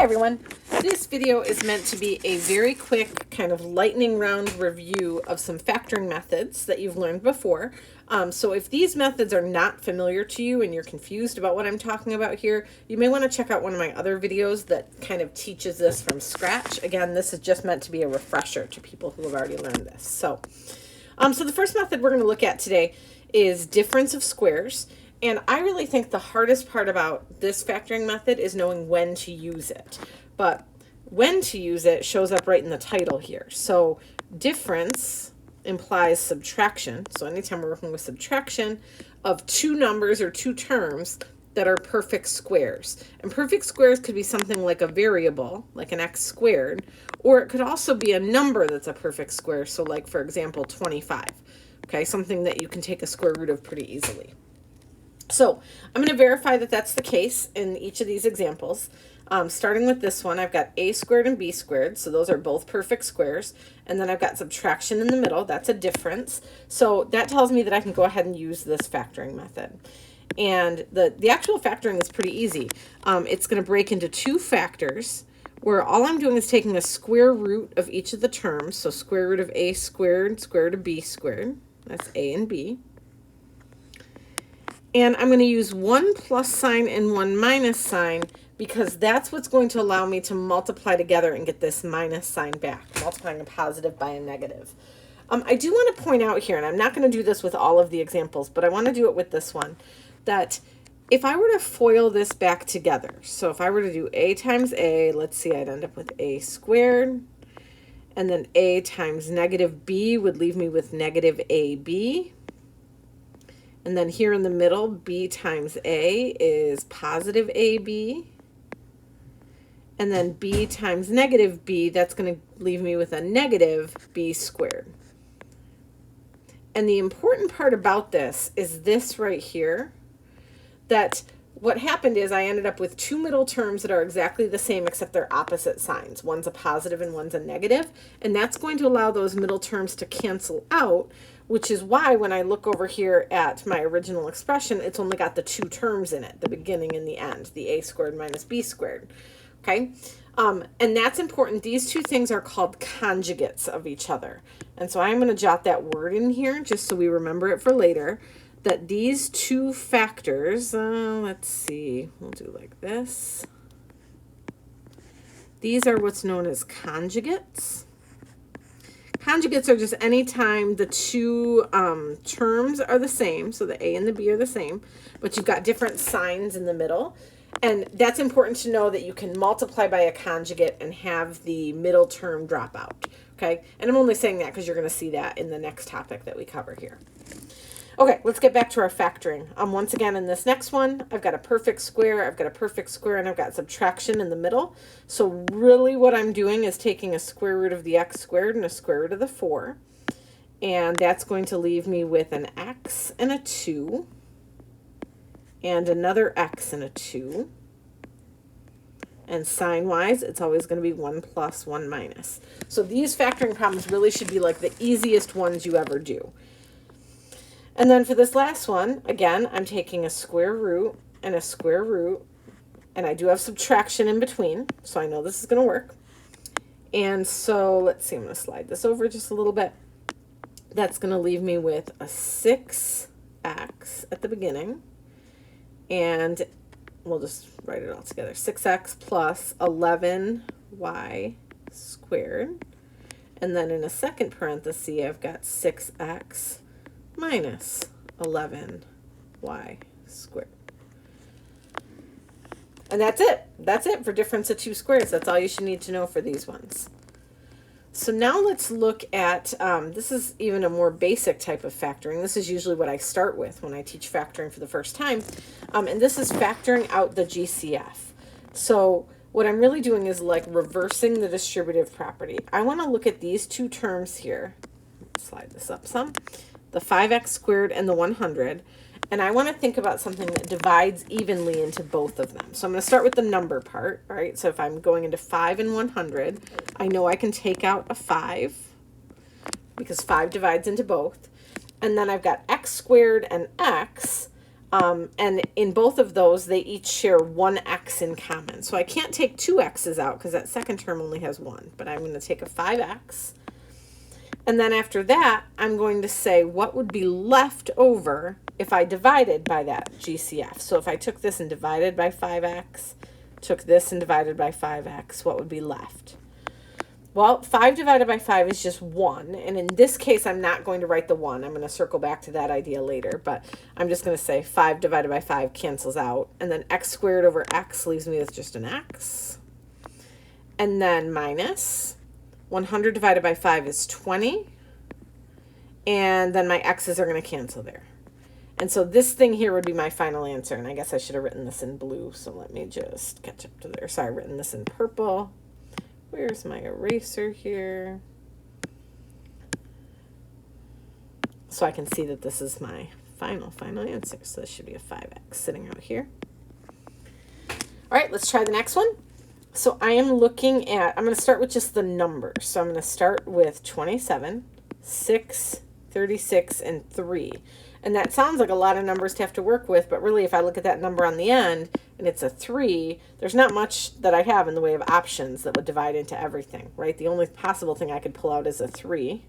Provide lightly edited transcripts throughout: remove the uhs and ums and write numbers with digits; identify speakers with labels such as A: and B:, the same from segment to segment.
A: everyone. This video is meant to be a very quick kind of lightning round review of some factoring methods that you've learned before. So if these methods are not familiar to you and you're confused about what I'm talking about here, you may want to check out one of my other videos that kind of teaches this from scratch. Again, this is just meant to be a refresher to people who have already learned this. So the first method we're going to look at today is difference of squares. And I really think the hardest part about this factoring method is knowing when to use it. But when to use it shows up right in the title here. So difference implies subtraction. So anytime we're working with subtraction of two numbers or two terms that are perfect squares. And perfect squares could be something like a variable, like an x squared, or it could also be a number that's a perfect square. So like, for example, 25. Okay, something that you can take a square root of pretty easily. So I'm going to verify that that's the case in each of these examples. Starting with this one, I've got a squared and b squared. So those are both perfect squares. And then I've got subtraction in the middle. That's a difference. So that tells me that I can go ahead and use this factoring method. And the actual factoring is pretty easy. It's going to break into two factors where all I'm doing is taking a square root of each of the terms. So square root of a squared, square root of b squared. That's a and b. And I'm going to use one plus sign and one minus sign because that's what's going to allow me to multiply together and get this minus sign back, multiplying a positive by a negative. I do want to point out here, and I'm not going to do this with all of the examples, but I want to do it with this one, that if I were to FOIL this back together, so if I were to do a times a, let's see, I'd end up with a squared, and then a times negative b would leave me with negative ab. And then here in the middle, b times a is positive ab. And then b times negative b, that's going to leave me with a negative b squared. And the important part about this is this right here, that what happened is I ended up with two middle terms that are exactly the same except they're opposite signs. One's a positive and one's a negative. And that's going to allow those middle terms to cancel out, which is why when I look over here at my original expression, it's only got the two terms in it, the beginning and the end, the a squared minus b squared. Okay, and that's important. These two things are called conjugates of each other. And so I'm going to jot that word in here just so we remember it for later, that these two factors, let's see, we'll do like this. These are what's known as conjugates. Conjugates are just any time the two terms are the same, so the a and the b are the same, but you've got different signs in the middle. And that's important to know that you can multiply by a conjugate and have the middle term drop out, okay? And I'm only saying that because you're going to see that in the next topic that we cover here. Okay, let's get back to our factoring. Once again, in this next one, I've got a perfect square, I've got a perfect square, and I've got subtraction in the middle. So really what I'm doing is taking a square root of the x squared and a square root of the 4. And that's going to leave me with an x and a 2. And another x and a 2. And sign-wise, it's always going to be 1 plus, 1 minus. So these factoring problems really should be like the easiest ones you ever do. And then for this last one, again, I'm taking a square root and a square root, and I do have subtraction in between, so I know this is going to work. And so let's see, I'm going to slide this over just a little bit. That's going to leave me with a 6x at the beginning, and we'll just write it all together. 6x plus 11y squared. And then in a second parenthesis, I've got 6x minus 11y squared. And that's it. That's it for difference of two squares. That's all you should need to know for these ones. So now let's look at, this is even a more basic type of factoring. This is usually what I start with when I teach factoring for the first time. And this is factoring out the GCF. So what I'm really doing is like reversing the distributive property. I want to look at these two terms here. Slide this up some. The 5x squared and the 100. And I want to think about something that divides evenly into both of them. So I'm going to start with the number part, right? So if I'm going into 5 and 100, I know I can take out a 5 because 5 divides into both. And then I've got x squared and x. And in both of those, they each share one x in common. So I can't take two x's out because that second term only has one. But I'm going to take a 5x. And then after that, I'm going to say what would be left over if I divided by that GCF. So if I took this and divided by 5x, took this and divided by 5x, what would be left? Well, 5 divided by 5 is just 1. And in this case, I'm not going to write the 1. I'm going to circle back to that idea later. But I'm just going to say 5 divided by 5 cancels out. And then x squared over x leaves me with just an x. And then minus 100 divided by 5 is 20. And then my x's are going to cancel there. And so this thing here would be my final answer. And I guess I should have written this in blue. So let me just catch up to there. Sorry, I've written this in purple. Where's my eraser here? So I can see that this is my final answer. So this should be a 5x sitting out here. All right, let's try the next one. So I am looking at, I'm going to start with just the numbers. So I'm going to start with 27, 6, 36, and 3. And that sounds like a lot of numbers to have to work with, but really if I look at that number on the end and it's a 3, there's not much that I have in the way of options that would divide into everything, right? The only possible thing I could pull out is a 3.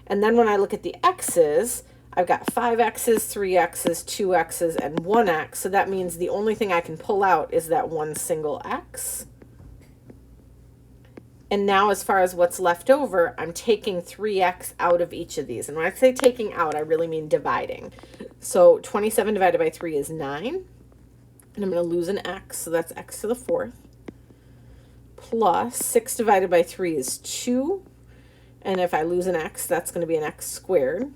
A: And then when I look at the x's, I've got 5x's, 3x's, 2x's, and 1x. So that means the only thing I can pull out is that one single x. And now as far as what's left over, I'm taking 3x out of each of these. And when I say taking out, I really mean dividing. So 27 divided by 3 is 9. And I'm going to lose an x, so that's x to the 4th. Plus 6 divided by 3 is 2. And if I lose an x, that's going to be an x squared.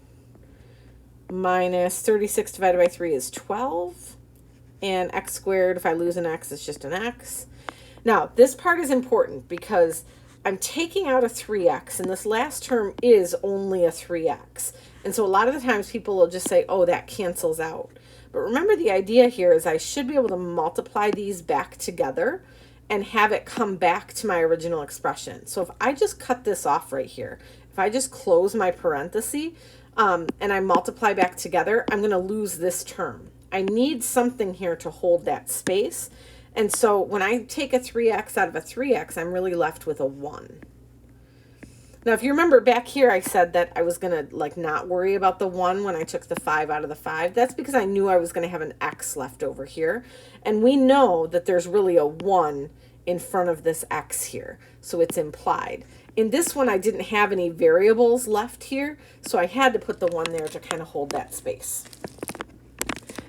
A: Minus 36 divided by 3 is 12. And x squared, if I lose an x, it's just an x. Now, this part is important because I'm taking out a 3x, and this last term is only a 3x. And so a lot of the times people will just say, oh, that cancels out. But remember, the idea here is I should be able to multiply these back together and have it come back to my original expression. So if I just cut this off right here, if I just close my parenthesis and I multiply back together, I'm going to lose this term. I need something here to hold that space. And so when I take a 3x out of a 3x, I'm really left with a 1. Now, if you remember back here, I said that I was going to like not worry about the 1 when I took the 5 out of the 5. That's because I knew I was going to have an x left over here. And we know that there's really a 1 in front of this x here. So it's implied. In this one, I didn't have any variables left here. So I had to put the 1 there to kind of hold that space.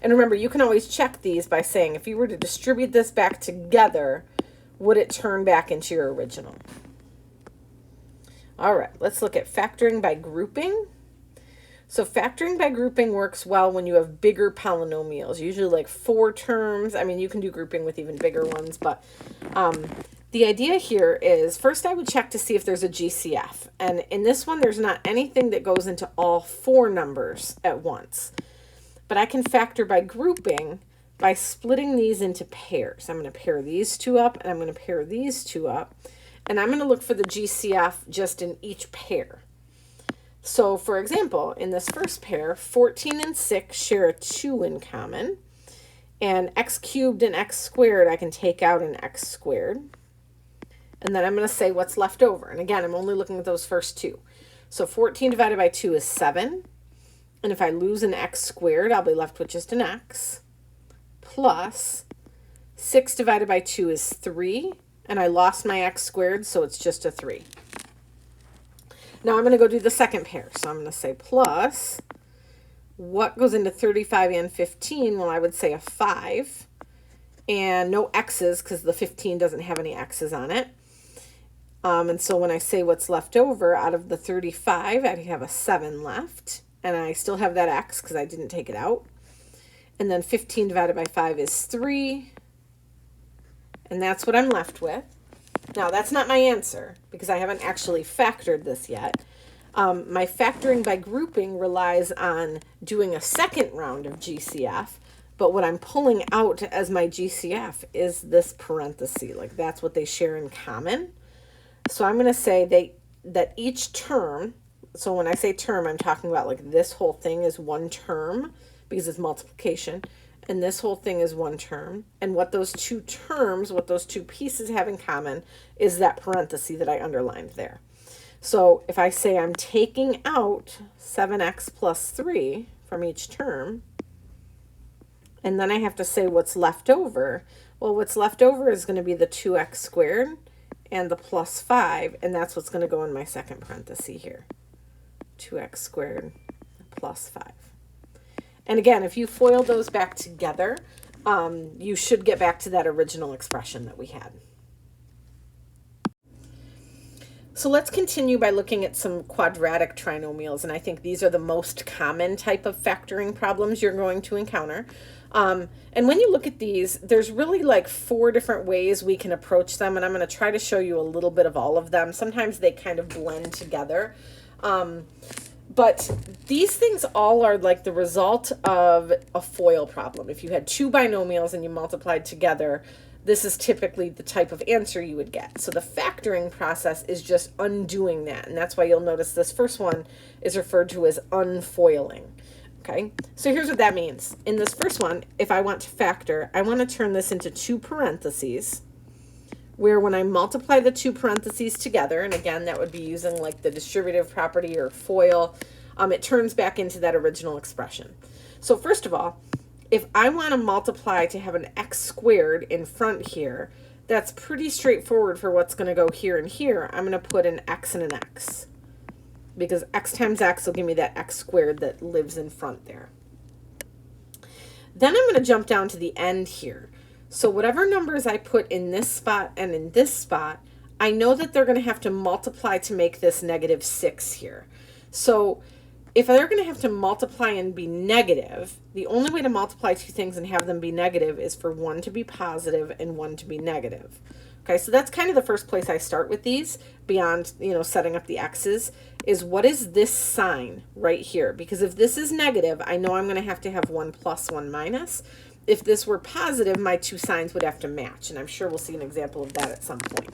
A: And remember, you can always check these by saying, if you were to distribute this back together, would it turn back into your original? All right, let's look at factoring by grouping. So factoring by grouping works well when you have bigger polynomials, usually like 4 terms. I mean, you can do grouping with even bigger ones, but the idea here is first I would check to see if there's a GCF. And in this one, there's not anything that goes into all 4 numbers at once. But I can factor by grouping by splitting these into pairs. I'm going to pair these 2 up, and I'm going to pair these 2 up. And I'm going to look for the GCF just in each pair. So, for example, in this first pair, 14 and 6 share a 2 in common. And x cubed and x squared, I can take out an x squared. And then I'm going to say what's left over. And again, I'm only looking at those first 2. So 14 divided by 2 is 7. And if I lose an x squared, I'll be left with just an x. Plus 6 divided by 2 is 3. And I lost my x squared, so it's just a 3. Now I'm going to go do the second pair. So I'm going to say plus, what goes into 35 and 15? Well, I would say a 5. And no x's because the 15 doesn't have any x's on it. And so when I say what's left over, out of the 35, I have a 7 left. And I still have that x because I didn't take it out. And then 15 divided by 5 is 3. And that's what I'm left with. Now, that's not my answer because I haven't actually factored this yet. My factoring by grouping relies on doing a second round of GCF. But what I'm pulling out as my GCF is this parenthesis. Like, that's what they share in common. So I'm going to say that each term... So when I say term, I'm talking about like this whole thing is one term because it's multiplication. And this whole thing is one term. And what those two terms, what those two pieces have in common is that parenthesis that I underlined there. So if I say I'm taking out 7x plus 3 from each term, and then I have to say what's left over, well, what's left over is going to be the 2x squared and the plus 5, and that's what's going to go in my second parenthesis here. 2x squared plus 5. And again, if you FOIL those back together, you should get back to that original expression that we had. So let's continue by looking at some quadratic trinomials, and I think these are the most common type of factoring problems you're going to encounter. And when you look at these, there's really like 4 different ways we can approach them, and I'm going to try to show you a little bit of all of them. Sometimes they kind of blend together. But these things all are like the result of a FOIL problem. If you had 2 binomials and you multiplied together, this is typically the type of answer you would get. So the factoring process is just undoing that. And that's why you'll notice this first one is referred to as unfoiling. Okay, so here's what that means. In this first one, if I want to factor, I want to turn this into 2 parentheses, where when I multiply the 2 parentheses together, and again, that would be using like the distributive property or FOIL, it turns back into that original expression. So first of all, if I want to multiply to have an x squared in front here, that's pretty straightforward for what's going to go here and here. I'm going to put an x and an x, because x times x will give me that x squared that lives in front there. Then I'm going to jump down to the end here. So whatever numbers I put in this spot and in this spot, I know that they're going to have to multiply to make this -6 here. So if they're going to have to multiply and be negative, the only way to multiply 2 things and have them be negative is for one to be positive and one to be negative. Okay, so that's kind of the first place I start with these, beyond, setting up the x's, is what is this sign right here? Because if this is negative, I know I'm going to have 1 plus, 1 minus. If this were positive, my 2 signs would have to match, and I'm sure we'll see an example of that at some point.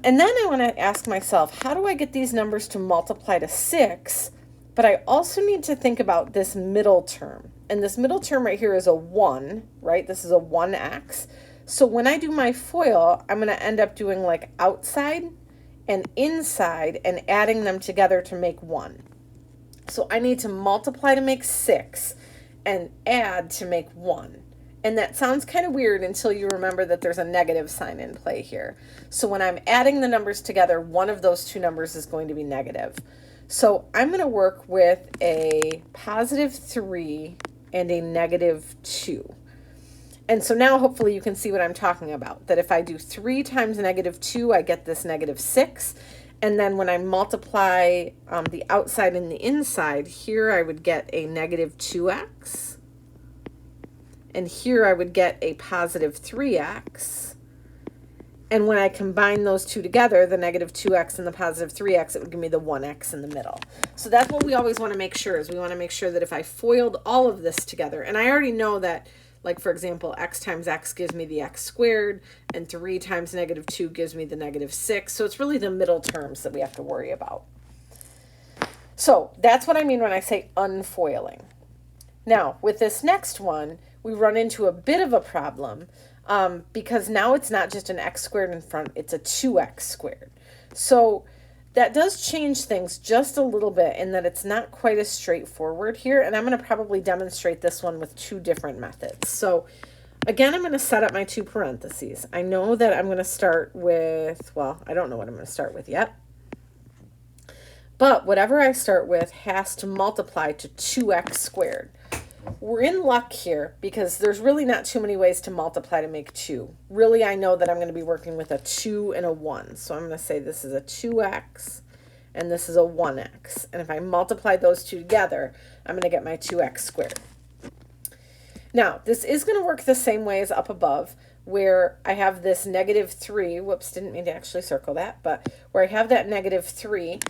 A: And then I want to ask myself, how do I get these numbers to multiply to 6? But I also need to think about this middle term. And this middle term right here is a 1, right? This is a 1x. So when I do my FOIL, I'm going to end up doing like outside and inside and adding them together to make 1. So I need to multiply to make 6 and add to make 1. And that sounds kind of weird until you remember that there's a negative sign in play here. So when I'm adding the numbers together, one of those 2 numbers is going to be negative. So I'm going to work with a +3 and a -2. And so now hopefully you can see what I'm talking about, that if I do 3 times -2, I get this -6. And then when I multiply the outside and the inside, here I would get a -2x. And here I would get a +3x. And when I combine those 2 together, the -2x and the +3x, it would give me the 1x in the middle. So that's what we always want to make sure, is we want to make sure that if I FOILed all of this together, and I already know that, like for example, x times x gives me the x squared, and 3 times -2 gives me the -6. So it's really the middle terms that we have to worry about. So that's what I mean when I say unfoiling. Now, with this next one, we run into a bit of a problem because now it's not just an x squared in front, it's a 2x squared. So that does change things just a little bit in that it's not quite as straightforward here, and I'm going to probably demonstrate this one with 2 different methods. So again, I'm going to set up my 2 parentheses. I know that I'm going to start with, well, I don't know what I'm going to start with yet. But whatever I start with has to multiply to 2x squared. We're in luck here because there's really not too many ways to multiply to make 2. Really, I know that I'm going to be working with a 2 and a 1. So I'm going to say this is a 2x and this is a 1x. And if I multiply those 2 together, I'm going to get my 2x squared. Now, this is going to work the same way as up above, where I have this -3. Whoops, didn't mean to actually circle that, but where I have that -3,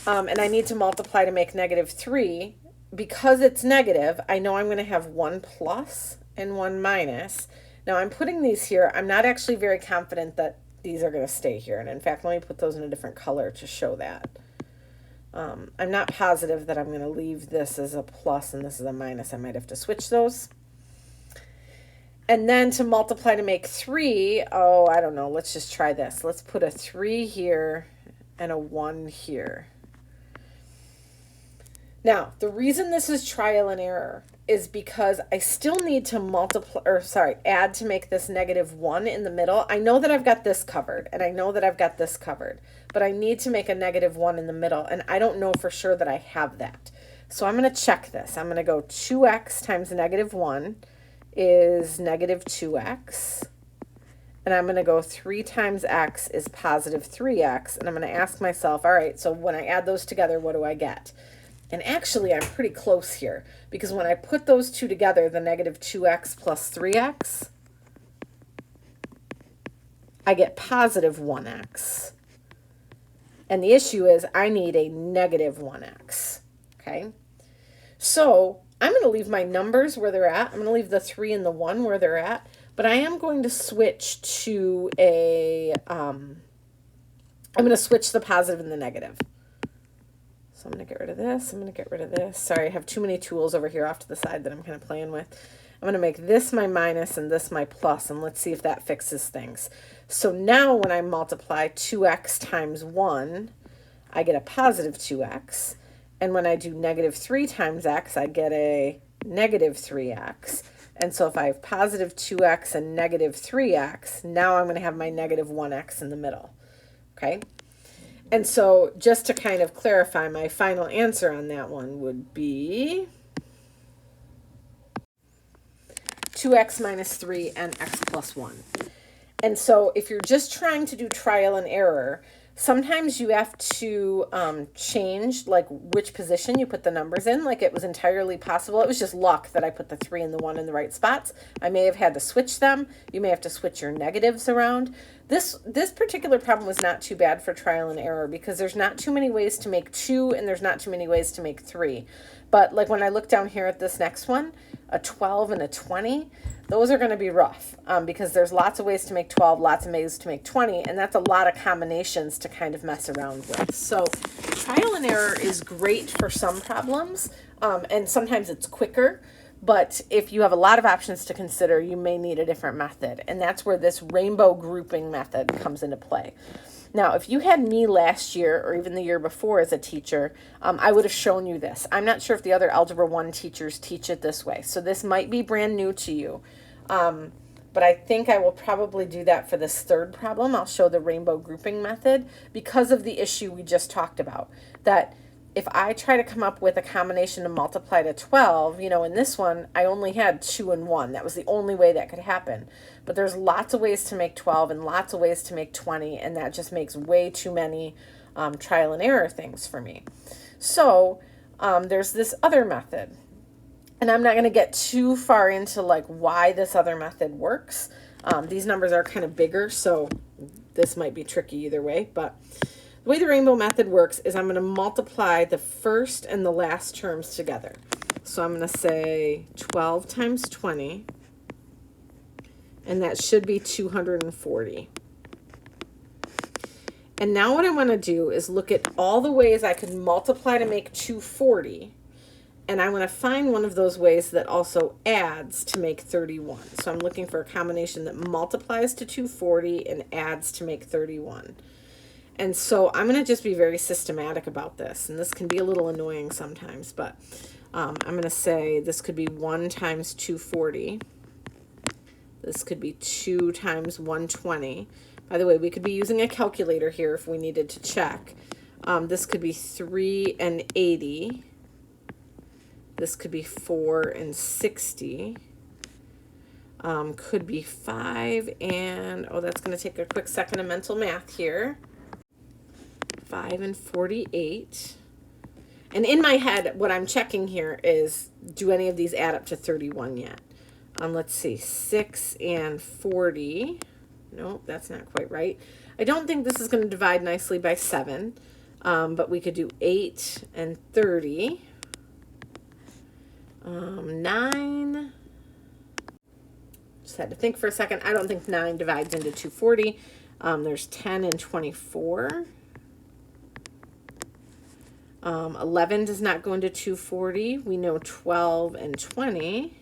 A: and I need to multiply to make -3. Because it's negative, I know I'm going to have 1 plus and 1 minus. Now I'm putting these here. I'm not actually very confident that these are going to stay here. And in fact, let me put those in a different color to show that. I'm not positive that I'm going to leave this as a plus and this is a minus. I might have to switch those. And then to multiply to make 3, oh, I don't know. Let's just try this. Let's put a 3 here and a 1 here. Now, the reason this is trial and error is because I still need to add to make this -1 in the middle. I know that I've got this covered, and I know that I've got this covered, but I need to make a -1 in the middle, and I don't know for sure that I have that. So I'm going to check this. I'm going to go 2x times -1 is -2x, and I'm going to go 3 times x is +3x, and I'm going to ask myself, all right, so when I add those together, what do I get? And actually, I'm pretty close here, because when I put those two together, the -2x plus 3x, I get +1x. And the issue is I need a -1x, okay? So I'm going to leave my numbers where they're at. I'm going to leave the 3 and the 1 where they're at, but I am going to switch to I'm going to switch the positive and the negative. So I'm going to get rid of this. I'm going to get rid of this. Sorry, I have too many tools over here off to the side that I'm kind of playing with. I'm going to make this my minus and this my plus, and let's see if that fixes things. So now when I multiply 2x times 1, I get a +2x. And when I do -3 times x, I get a -3x. And so if I have +2x and -3x, now I'm going to have my -1x in the middle. Okay? And so just to kind of clarify, my final answer on that one would be 2x minus 3 and x plus 1. And so if you're just trying to do trial and error, sometimes you have to change like which position you put the numbers in. Like it was entirely possible. It was just luck that I put the 3 and the 1 in the right spots. I may have had to switch them. You may have to switch your negatives around. This particular problem was not too bad for trial and error because there's not too many ways to make 2 and there's not too many ways to make 3. But like when I look down here at this next one, a 12 and a 20, those are going to be rough because there's lots of ways to make 12, lots of ways to make 20, and that's a lot of combinations to kind of mess around with. So trial and error is great for some problems, and sometimes it's quicker. But if you have a lot of options to consider, you may need a different method. And that's where this rainbow grouping method comes into play. Now, if you had me last year or even the year before as a teacher, I would have shown you this. I'm not sure if the other Algebra 1 teachers teach it this way. So this might be brand new to you. But I think I will probably do that for this third problem. I'll show the rainbow grouping method because of the issue we just talked about. That if I try to come up with a combination to multiply to 12, you know, in this one, I only had 2 and 1. That was the only way that could happen. But there's lots of ways to make 12 and lots of ways to make 20, and that just makes way too many trial and error things for me. So there's this other method. And I'm not going to get too far into like why this other method works. These numbers are kind of bigger, so this might be tricky either way, but the way the rainbow method works is I'm going to multiply the first and the last terms together. So I'm going to say 12 times 20, and that should be 240. And now what I want to do is look at all the ways I could multiply to make 240, and I want to find one of those ways that also adds to make 31. So I'm looking for a combination that multiplies to 240 and adds to make 31. And so I'm going to just be very systematic about this. And this can be a little annoying sometimes, but I'm going to say this could be 1 times 240. This could be 2 times 120. By the way, we could be using a calculator here if we needed to check. This could be 3 and 80. This could be 4 and 60. Could be 5 and, oh, that's going to take a quick second of mental math here. 5 and 48. And in my head, what I'm checking here is, do any of these add up to 31 yet? Let's see, 6 and 40. Nope, that's not quite right. I don't think this is going to divide nicely by 7, but we could do 8 and 30. 9. Just had to think for a second. I don't think 9 divides into 240. There's 10 and 24. 11 does not go into 240. We know 12 and 20.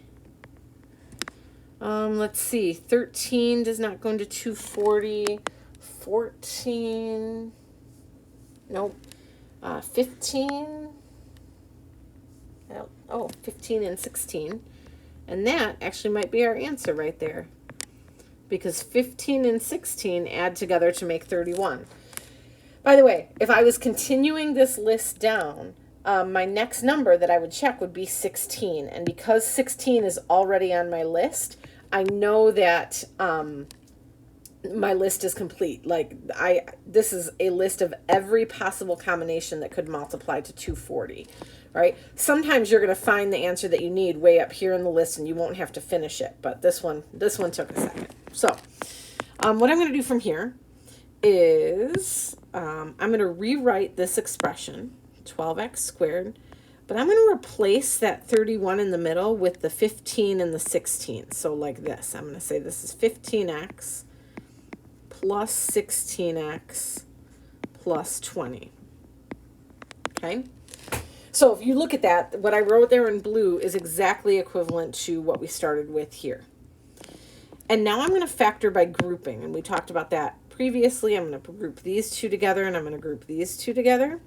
A: Let's see. 13 does not go into 240. 14. Nope. 15. Oh, 15 and 16. And that actually might be our answer right there. Because 15 and 16 add together to make 31. By the way, if I was continuing this list down, my next number that I would check would be 16. And because 16 is already on my list, I know that my list is complete. Like this is a list of every possible combination that could multiply to 240, right? Sometimes you're going to find the answer that you need way up here in the list and you won't have to finish it. But this one took a second. So what I'm going to do from here is I'm going to rewrite this expression, 12x squared, but I'm going to replace that 31 in the middle with the 15 and the 16. So like this, I'm going to say this is 15x plus 16x plus 20. Okay? So if you look at that, what I wrote there in blue is exactly equivalent to what we started with here. And now I'm going to factor by grouping, and we talked about that previously. I'm going to group these two together, and I'm going to group these two together.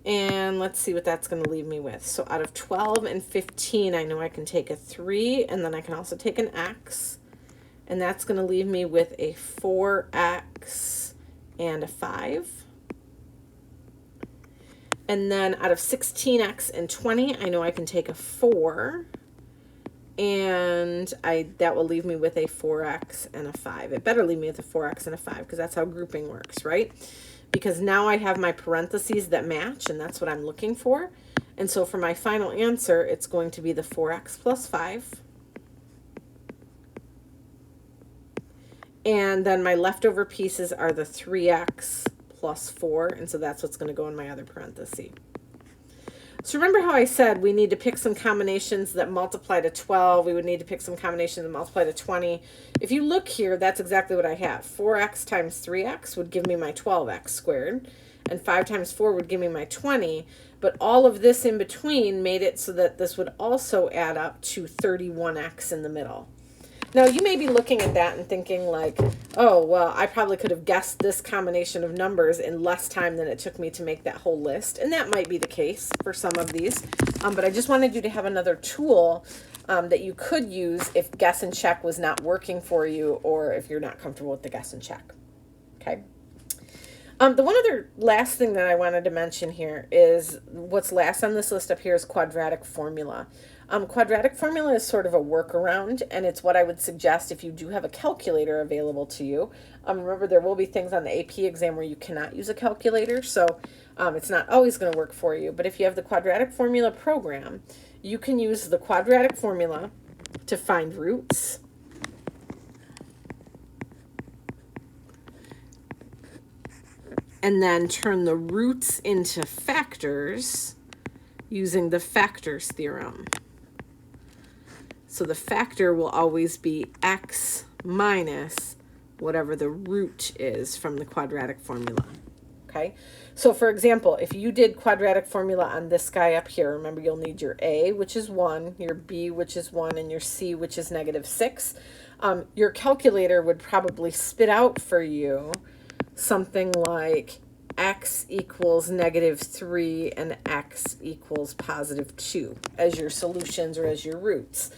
A: And let's see what that's going to leave me with. So out of 12 and 15, I know I can take a 3, and then I can also take an x. And that's going to leave me with a 4x and a 5. And then out of 16x and 20, I know I can take a 4. And that will leave me with a 4x and a 5. It better leave me with a 4x and a 5 because that's how grouping works, right? Because now I have my parentheses that match, and that's what I'm looking for. And so for my final answer, it's going to be the 4x plus 5. And then my leftover pieces are the 3x plus 4, and so that's what's going to go in my other parenthesis. So remember how I said we need to pick some combinations that multiply to 12. We would need to pick some combinations that multiply to 20. If you look here, that's exactly what I have. 4x times 3x would give me my 12x squared, and 5 times 4 would give me my 20. But all of this in between made it so that this would also add up to 31x in the middle. Now, you may be looking at that and thinking like, oh, well, I probably could have guessed this combination of numbers in less time than it took me to make that whole list. And that might be the case for some of these. But I just wanted you to have another tool that you could use if guess and check was not working for you, or if you're not comfortable with the guess and check. Okay. The one other last thing that I wanted to mention here is what's last on this list up here is quadratic formula. Quadratic formula is sort of a workaround, and it's what I would suggest if you do have a calculator available to you. Remember, there will be things on the AP exam where you cannot use a calculator, so it's not always going to work for you. But if you have the quadratic formula program, you can use the quadratic formula to find roots, and then turn the roots into factors using the factors theorem. So the factor will always be x minus whatever the root is from the quadratic formula. Okay? So for example, if you did quadratic formula on this guy up here, remember you'll need your a, which is 1, your b, which is 1, and your c, which is -6. Your calculator would probably spit out for you something like x equals -3 and x equals +2 as your solutions or as your roots.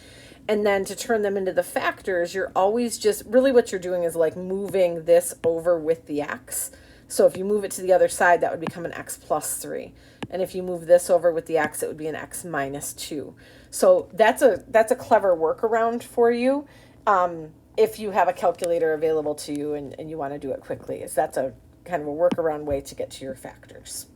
A: And then to turn them into the factors, you're always just, really what you're doing is like moving this over with the x. So if you move it to the other side, that would become an x plus 3. And if you move this over with the x, it would be an x minus 2. So that's a clever workaround for you if you have a calculator available to you and you want to do it quickly. That's a kind of a workaround way to get to your factors.